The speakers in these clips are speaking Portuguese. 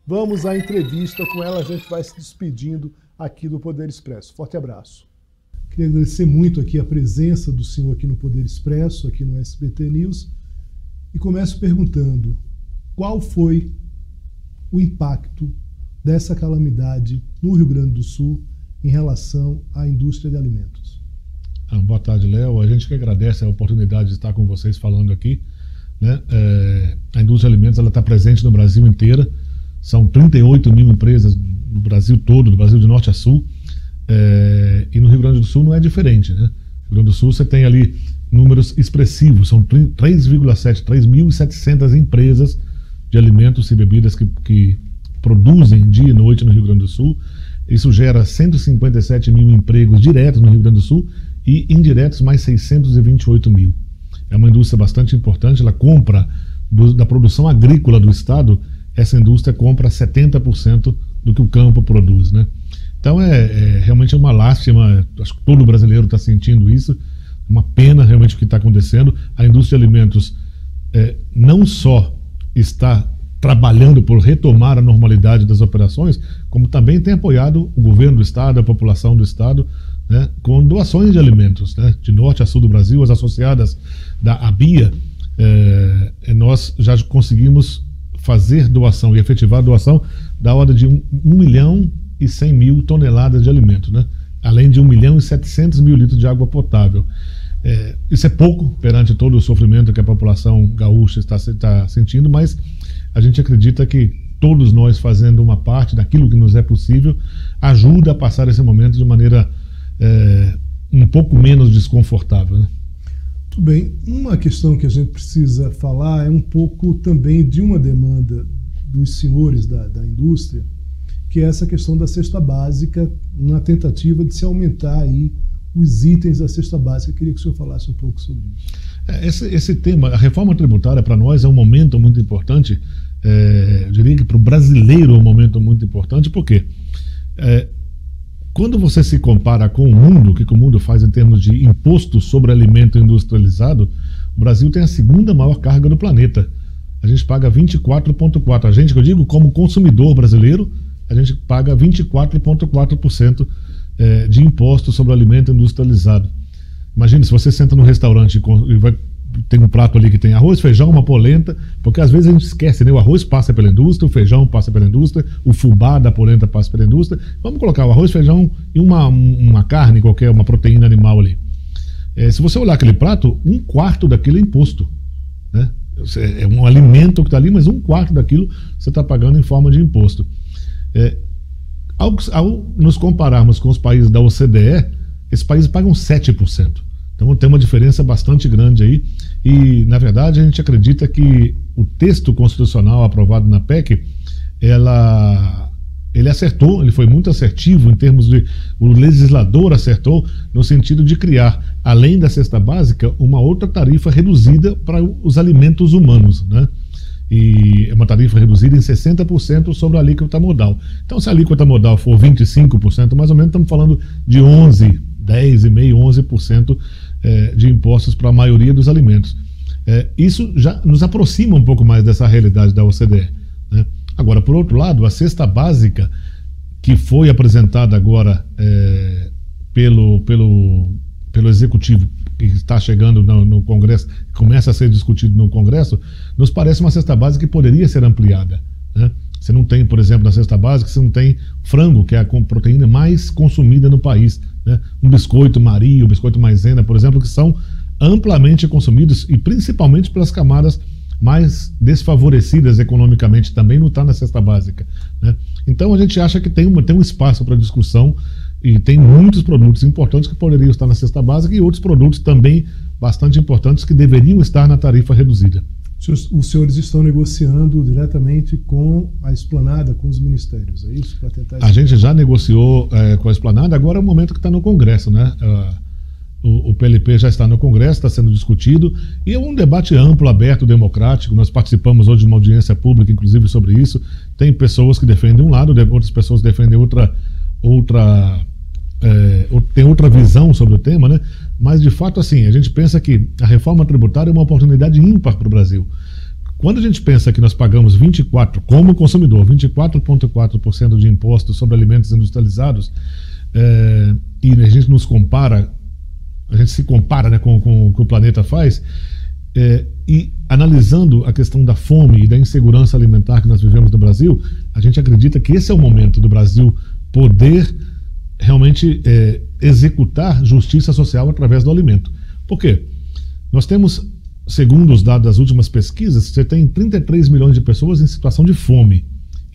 Vamos à entrevista com ela, a gente vai se despedindo aqui do Poder Expresso. Forte abraço. Queria agradecer muito aqui a presença do senhor aqui no Poder Expresso, aqui no SBT News, e começo perguntando qual foi o impacto dessa calamidade no Rio Grande do Sul em relação à indústria de alimentos. Boa tarde, Léo. A gente que agradece a oportunidade de estar com vocês falando aqui, né? A indústria de alimentos está presente no Brasil inteiro. São 38 mil empresas no Brasil todo, do Brasil de norte a sul. E no Rio Grande do Sul não é diferente, né? No Rio Grande do Sul você tem ali números expressivos, são 3.700 empresas de alimentos e bebidas que produzem dia e noite no Rio Grande do Sul. Isso gera 157 mil empregos diretos no Rio Grande do Sul e indiretos mais 628 mil. É uma indústria bastante importante, ela compra da produção agrícola do estado, essa indústria compra 70% do que o campo produz, né? Então realmente uma lástima, acho que todo brasileiro está sentindo isso, uma pena realmente o que está acontecendo. A indústria de alimentos não só está trabalhando por retomar a normalidade das operações, como também tem apoiado o governo do estado, a população do estado, né, com doações de alimentos, né, de norte a sul do Brasil. As associadas da ABIA, nós já conseguimos fazer doação e efetivar a doação da ordem de 1.100.000 toneladas de alimentos, né? Além de 1.700.000 litros de água potável. Isso é pouco perante todo o sofrimento que a população gaúcha está sentindo, mas a gente acredita que todos nós fazendo uma parte daquilo que nos é possível ajuda a passar esse momento de maneira um pouco menos desconfortável, né? Muito bem. Uma questão que a gente precisa falar é um pouco também de uma demanda dos senhores da indústria, que é essa questão da cesta básica, na tentativa de se aumentar aí os itens da cesta básica. Eu queria que o senhor falasse um pouco sobre isso. Esse tema, a reforma tributária, para nós é um momento muito importante, eu diria que para o brasileiro é um momento muito importante, porque quando você se compara com o mundo, o que o mundo faz em termos de imposto sobre alimento industrializado, o Brasil tem a segunda maior carga do planeta. A gente paga 24,4%. A gente, que eu digo, como consumidor brasileiro, a gente paga 24,4% de imposto sobre alimento industrializado. Imagine se você senta num restaurante e tem um prato ali que tem arroz, feijão, uma polenta, porque às vezes a gente esquece, né? O arroz passa pela indústria, o feijão passa pela indústria, o fubá da polenta passa pela indústria. Vamos colocar o arroz, feijão e uma carne qualquer, uma proteína animal ali. Se você olhar aquele prato, 1/4 daquilo é imposto, né? É um alimento que está ali, mas 1/4 daquilo você está pagando em forma de imposto. Ao nos compararmos com os países da OCDE, esses países pagam 7%. Então tem uma diferença bastante grande aí. E, na verdade, a gente acredita que o texto constitucional aprovado na PEC, ele acertou, ele foi muito assertivo em termos de... O legislador acertou no sentido de criar, além da cesta básica, uma outra tarifa reduzida para os alimentos humanos, né? E é uma tarifa reduzida em 60% sobre a alíquota modal. Então, se a alíquota modal for 25%, mais ou menos, estamos falando de 10,5%, 11% de impostos para a maioria dos alimentos. Isso já nos aproxima um pouco mais dessa realidade da OCDE, né? Agora, por outro lado, a cesta básica que foi apresentada agora pelo Executivo, que está chegando no Congresso, começa a ser discutido no Congresso, nos parece uma cesta básica que poderia ser ampliada, né? Você não tem, por exemplo, na cesta básica, você não tem frango, que é a proteína mais consumida no país, né? Um biscoito Maria, um biscoito Maizena, por exemplo, que são amplamente consumidos e principalmente pelas camadas mais desfavorecidas economicamente, também não está na cesta básica, né? Então a gente acha que tem um espaço para discussão e tem muitos produtos importantes que poderiam estar na cesta básica e outros produtos também bastante importantes que deveriam estar na tarifa reduzida. Os senhores estão negociando diretamente com a Esplanada, com os ministérios, é isso? Para tentar... A gente já negociou com a Esplanada, agora é o momento que está no Congresso, né? O PLP já está no Congresso, está sendo discutido, e é um debate amplo, aberto, democrático. Nós participamos hoje de uma audiência pública, inclusive, sobre isso. Tem pessoas que defendem um lado, outras pessoas defendem tem outra visão sobre o tema, né? Mas, de fato, assim, a gente pensa que a reforma tributária é uma oportunidade ímpar para o Brasil. quando a gente pensa que nós pagamos 24%, como consumidor, 24,4% de impostos sobre alimentos industrializados, e a gente nos compara, a gente se compara, né, com o que o planeta faz, e analisando a questão da fome e da insegurança alimentar que nós vivemos no Brasil, a gente acredita que esse é o momento do Brasil poder realmente executar justiça social através do alimento. Por quê? Nós temos, segundo os dados das últimas pesquisas, você tem 33 milhões de pessoas em situação de fome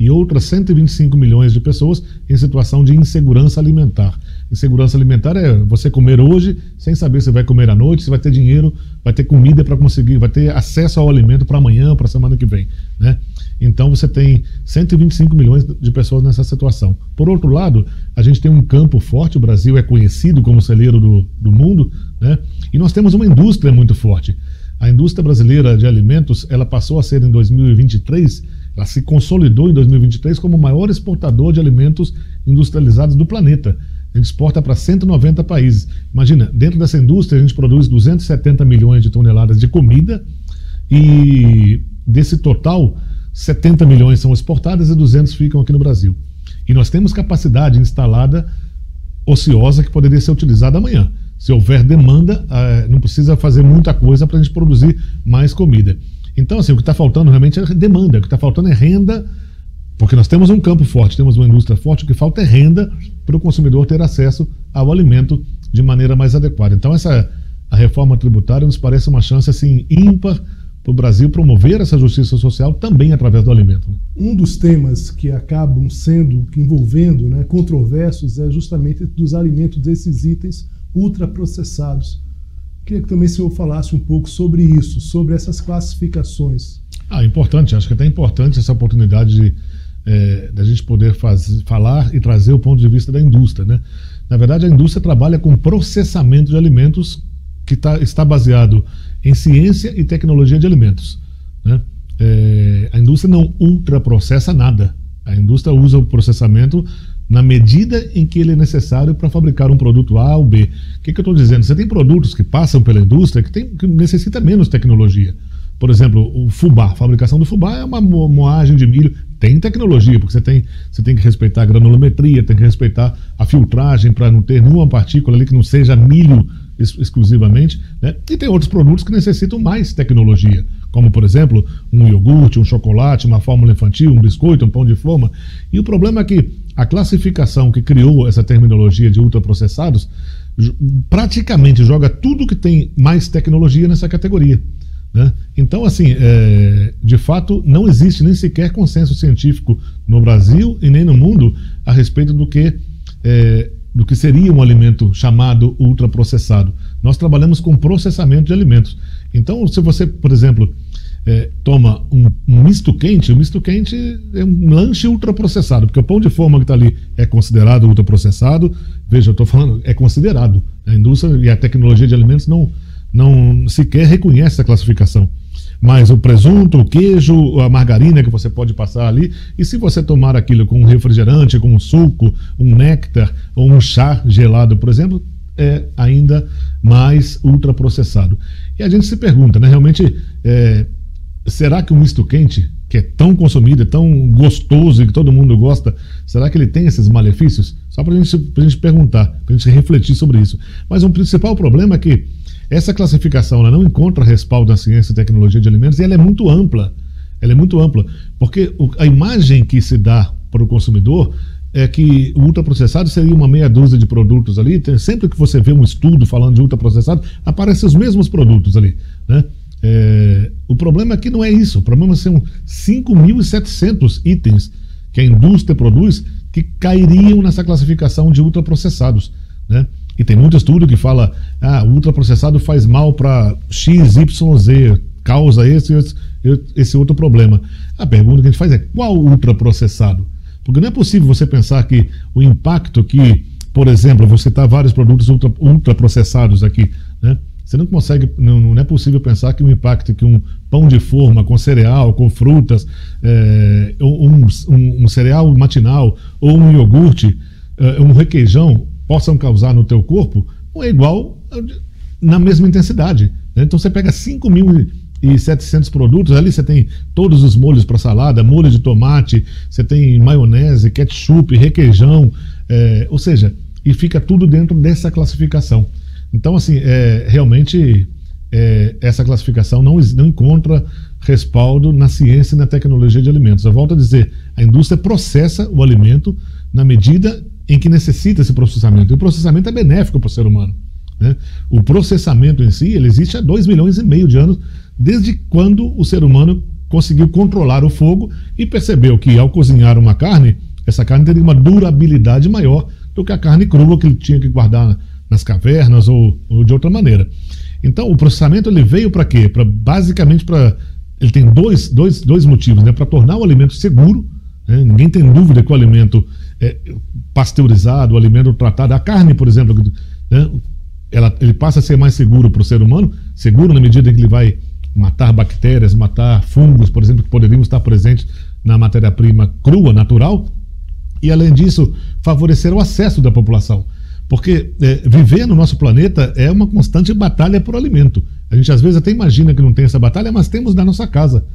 e outras 125 milhões de pessoas em situação de insegurança alimentar. Insegurança alimentar é você comer hoje sem saber se vai comer à noite, se vai ter dinheiro, vai ter comida para conseguir, vai ter acesso ao alimento para amanhã, para a semana que vem, né? Então você tem 125 milhões de pessoas nessa situação. Por outro lado, a gente tem um campo forte, o Brasil é conhecido como celeiro do mundo, né? E nós temos uma indústria muito forte. A indústria brasileira de alimentos, ela passou a ser em 2023, ela se consolidou em 2023 como o maior exportador de alimentos industrializados do planeta. A gente exporta para 190 países. Imagina, dentro dessa indústria a gente produz 270 milhões de toneladas de comida e desse total, 70 milhões são exportadas e 200 ficam aqui no Brasil. E nós temos capacidade instalada ociosa que poderia ser utilizada amanhã. Se houver demanda, não precisa fazer muita coisa para a gente produzir mais comida. Então, assim, o que está faltando realmente é demanda, o que está faltando é renda, porque nós temos um campo forte, temos uma indústria forte, o que falta é renda para o consumidor ter acesso ao alimento de maneira mais adequada. Então, a reforma tributária nos parece uma chance assim, ímpar para o Brasil promover essa justiça social também através do alimento. Um dos temas que acabam envolvendo, né, controversos é justamente dos alimentos, desses itens ultraprocessados. Queria que também o senhor falasse um pouco sobre isso, sobre essas classificações. Importante, acho que é até importante essa oportunidade de a gente poder falar e trazer o ponto de vista da indústria, né? Na verdade, a indústria trabalha com processamento de alimentos que está baseado em ciência e tecnologia de alimentos, né? A indústria não ultraprocessa nada. A indústria usa o processamento na medida em que ele é necessário para fabricar um produto A ou B. O que eu estou dizendo? Você tem produtos que passam pela indústria que necessita menos tecnologia. Por exemplo, o fubá. A fabricação do fubá é uma moagem de milho. Tem tecnologia, porque você tem que respeitar a granulometria, tem que respeitar a filtragem para não ter nenhuma partícula ali que não seja milho exclusivamente, né? E tem outros produtos que necessitam mais tecnologia, como, por exemplo, um iogurte, um chocolate, uma fórmula infantil, um biscoito, um pão de forma. E o problema é que a classificação que criou essa terminologia de ultraprocessados praticamente joga tudo que tem mais tecnologia nessa categoria, né? Então, assim, de fato, não existe nem sequer consenso científico no Brasil e nem no mundo a respeito do que seria um alimento chamado ultraprocessado. Nós trabalhamos com processamento de alimentos. Então, se você, por exemplo, toma um misto quente, o misto quente é um lanche ultraprocessado, porque o pão de forma que está ali é considerado ultraprocessado. Veja, eu estou falando, é considerado. A indústria e a tecnologia de alimentos não sequer reconhece essa classificação. Mas o presunto, o queijo, a margarina que você pode passar ali, e se você tomar aquilo com um refrigerante, com um suco, um néctar ou um chá gelado, por exemplo, é ainda mais ultraprocessado. E a gente se pergunta, né, realmente, será que o misto quente, que é tão consumido, é tão gostoso e que todo mundo gosta, será que ele tem esses malefícios? Só para a gente perguntar, para a gente refletir sobre isso. Mas o principal problema é que essa classificação ela não encontra respaldo na ciência e tecnologia de alimentos e ela é muito ampla. Ela é muito ampla, porque a imagem que se dá para o consumidor é que o ultraprocessado seria uma meia dúzia de produtos ali. Sempre que você vê um estudo falando de ultraprocessado, aparecem os mesmos produtos ali, né? O problema é que não é isso. O problema são 5.700 itens que a indústria produz que cairiam nessa classificação de ultraprocessados, né? E tem muito estudo que fala o ultraprocessado faz mal para X, Y, Z, causa esse outro problema. A pergunta que a gente faz é qual ultraprocessado? Porque não é possível você pensar que o impacto que, por exemplo, eu vou citar vários produtos ultraprocessados aqui, né? Você não consegue, não é possível pensar que o impacto que um pão de forma com cereal, com frutas, um cereal matinal ou um iogurte, um requeijão, possam causar no teu corpo, não é igual na mesma intensidade, né? Então você pega 700 produtos. Ali você tem todos os molhos para salada, molho de tomate, você tem maionese, ketchup, requeijão, ou seja, e fica tudo dentro dessa classificação. Então, assim, realmente essa classificação não encontra respaldo na ciência e na tecnologia de alimentos. Eu volto a dizer, a indústria processa o alimento na medida em que necessita esse processamento. E o processamento é benéfico para o ser humano, né? O processamento em si, ele existe há 2,5 milhões de anos, desde quando o ser humano conseguiu controlar o fogo e percebeu que, ao cozinhar uma carne, essa carne teria uma durabilidade maior do que a carne crua que ele tinha que guardar nas cavernas ou de outra maneira. Então, o processamento ele veio para quê? Basicamente para... Ele tem dois motivos, né? Para tornar o alimento seguro, né? Ninguém tem dúvida que o alimento pasteurizado, o alimento tratado, a carne, por exemplo, né? Ele passa a ser mais seguro para o ser humano, seguro na medida em que ele vai matar bactérias, matar fungos, por exemplo, que poderiam estar presentes na matéria-prima crua, natural, e além disso, favorecer o acesso da população. Porque viver no nosso planeta é uma constante batalha por alimento. A gente às vezes até imagina que não tem essa batalha, mas temos na nossa casa.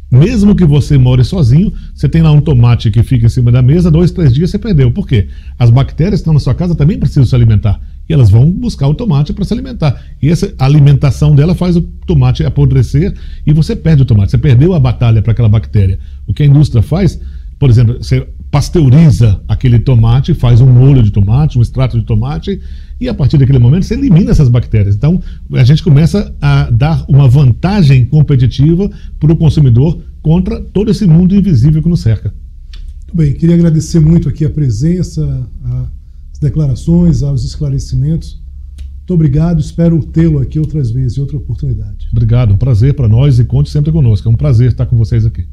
Mesmo que você more sozinho, você tem lá um tomate que fica em cima da mesa, 2, 3 dias você perdeu. Por quê? As bactérias que estão na sua casa também precisam se alimentar. E elas vão buscar o tomate para se alimentar. E essa alimentação dela faz o tomate apodrecer e você perde o tomate. Você perdeu a batalha para aquela bactéria. O que a indústria faz, por exemplo, você pasteuriza aquele tomate, faz um molho de tomate, um extrato de tomate, e a partir daquele momento você elimina essas bactérias. Então a gente começa a dar uma vantagem competitiva para o consumidor contra todo esse mundo invisível que nos cerca. Muito bem, queria agradecer muito aqui a presença, as declarações, os esclarecimentos. Muito obrigado, espero tê-lo aqui outras vezes, em outra oportunidade. Obrigado, um prazer para nós e conte sempre conosco. É um prazer estar com vocês aqui.